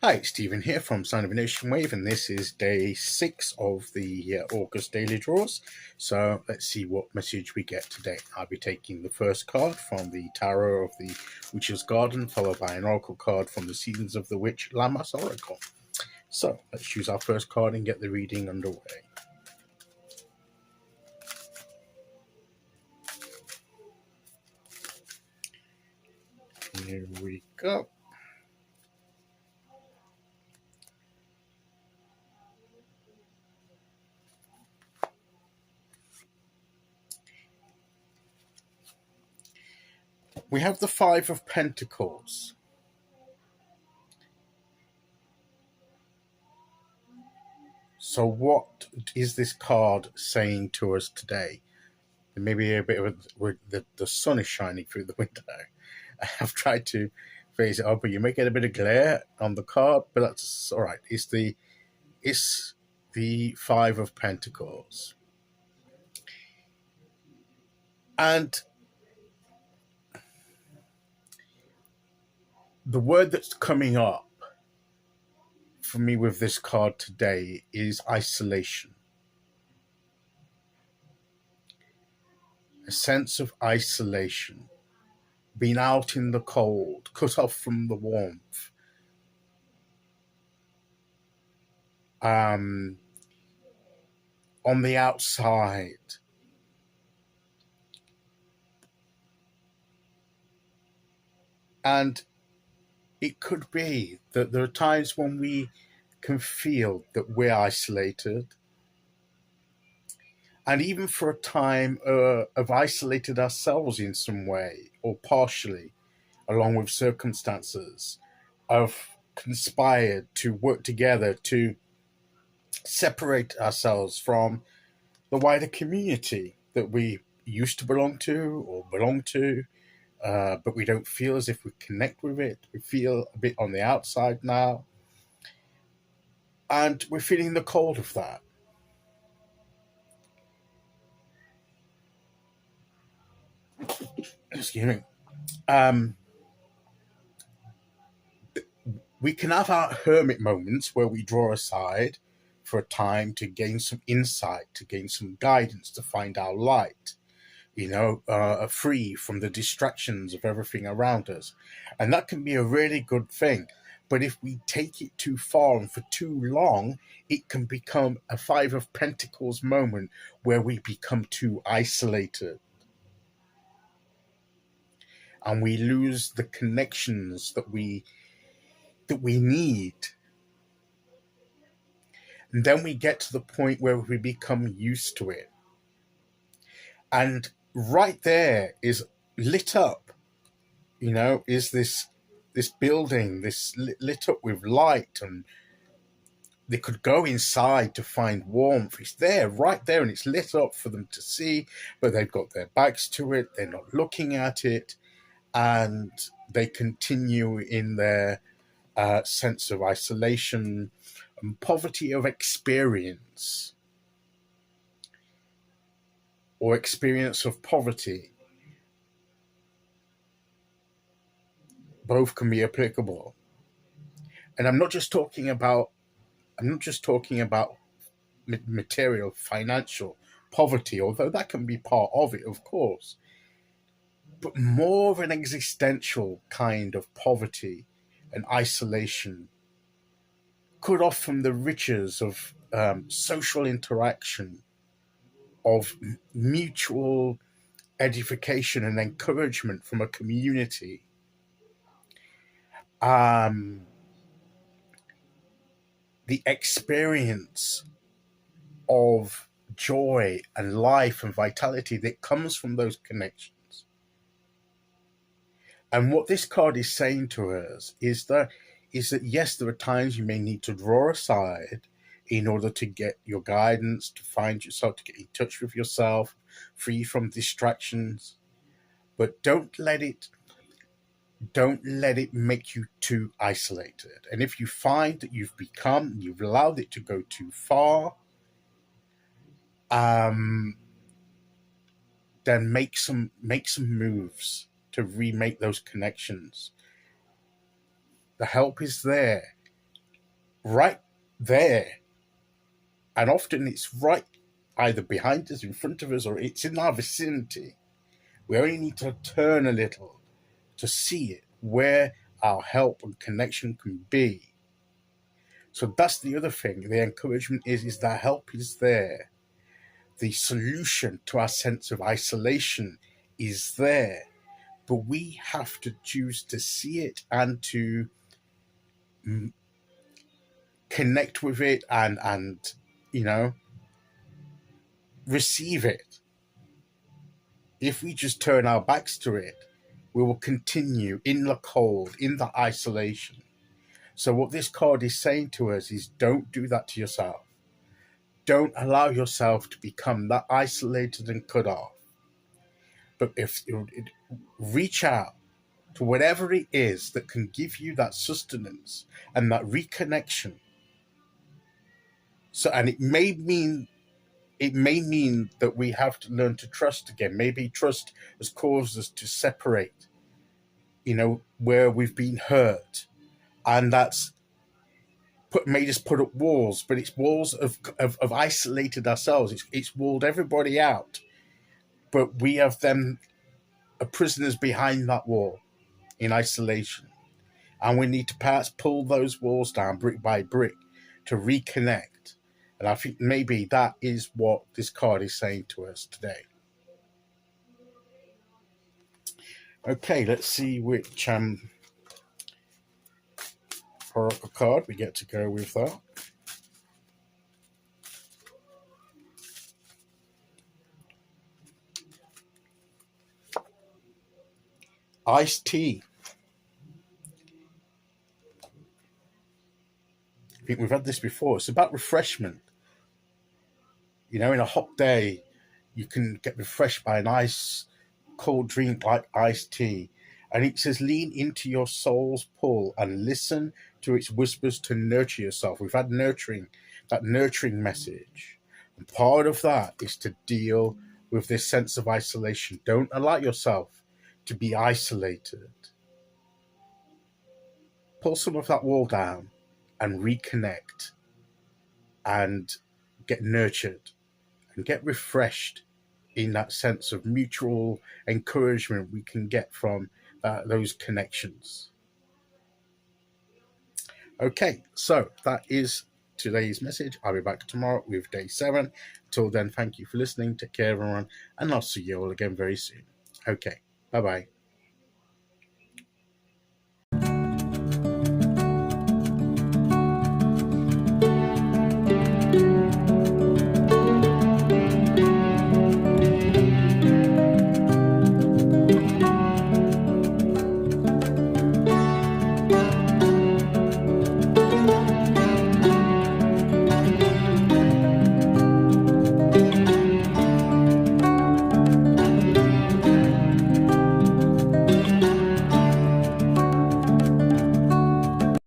Hi, Stephen here from Sign of a Nation Wave, and this is day 6 of the August daily draws. So let's see what message we get today. I'll be taking the first card from the Tarot of the Witch's Garden, followed by an oracle card from the Seasons of the Witch Lammas Oracle. So let's choose our first card and get the reading underway. Here we go. We have the Five of Pentacles. So what is this card saying to us today? Maybe a bit of the sun is shining through the window. I've tried to phase it up, but you may get a bit of glare on the card, but that's all right. It's the Five of Pentacles. And the word that's coming up for me with this card today is isolation. A sense of isolation. Being out in the cold, cut off from the warmth. On the outside. And it could be that there are times when we can feel that we're isolated. And even for a time of isolated ourselves in some way, or partially, along with circumstances, have conspired to work together to separate ourselves from the wider community that we used to belong to or belong to, but we don't feel as if we connect with it. We feel a bit on the outside now, and we're feeling the cold of that. Excuse me. We can have our hermit moments where we draw aside for a time to gain some insight, to gain some guidance, to find our light, free from the distractions of everything around us. And that can be a really good thing. But if we take it too far and for too long, it can become a Five of Pentacles moment where we become too isolated. And we lose the connections that we need. And then we get to the point where we become used to it. And right there is lit up, is this building, this lit up with light, and they could go inside to find warmth. It's there, right there, and it's lit up for them to see, but they've got their backs to it. They're not looking at it, and they continue in their sense of isolation and poverty of experience, or experience of poverty. Both can be applicable. And I'm not just talking about material, financial poverty, although that can be part of it, of course, but more of an existential kind of poverty and isolation, cut off from the riches of social interaction, of mutual edification and encouragement from a community. The experience of joy and life and vitality that comes from those connections. And what this card is saying to us is that yes, there are times you may need to draw aside in order to get your guidance, to find yourself, to get in touch with yourself, free from distractions. But don't let it make you too isolated. And if you find that you've allowed it to go too far, then make some moves to remake those connections. The help is there. right there. And often it's right either behind us, in front of us, or it's in our vicinity. We only need to turn a little to see it, where our help and connection can be. So that's the other thing. The encouragement is that help is there. The solution to our sense of isolation is there. But we have to choose to see it and to connect with it and you know receive it. If we just turn our backs to it, we will continue in the cold, in the isolation. So what this card is saying to us is, don't do that to yourself. Don't allow yourself to become that isolated and cut off. But if reach out to whatever it is that can give you that sustenance and that reconnection. So, and it may mean that we have to learn to trust again. Maybe trust has caused us to separate, where we've been hurt, and that's made us put up walls. But it's walls of isolated ourselves. It's walled everybody out, but we have them prisoners behind that wall in isolation. And we need to perhaps pull those walls down brick by brick to reconnect. And I think maybe that is what this card is saying to us today. Okay, let's see which oracle card we get to go with that. Iced tea. I think we've had this before. It's about refreshment. In a hot day, you can get refreshed by a nice cold drink like iced tea. And it says, lean into your soul's pull and listen to its whispers to nurture yourself. We've had that nurturing message. And part of that is to deal with this sense of isolation. Don't allow yourself to be isolated. Pull some of that wall down and reconnect and get nurtured and get refreshed in that sense of mutual encouragement we can get from those connections. Okay, so that is today's message. I'll be back tomorrow with day 7. Till then, thank you for listening. Take care, everyone, and I'll see you all again very soon. Okay, bye-bye.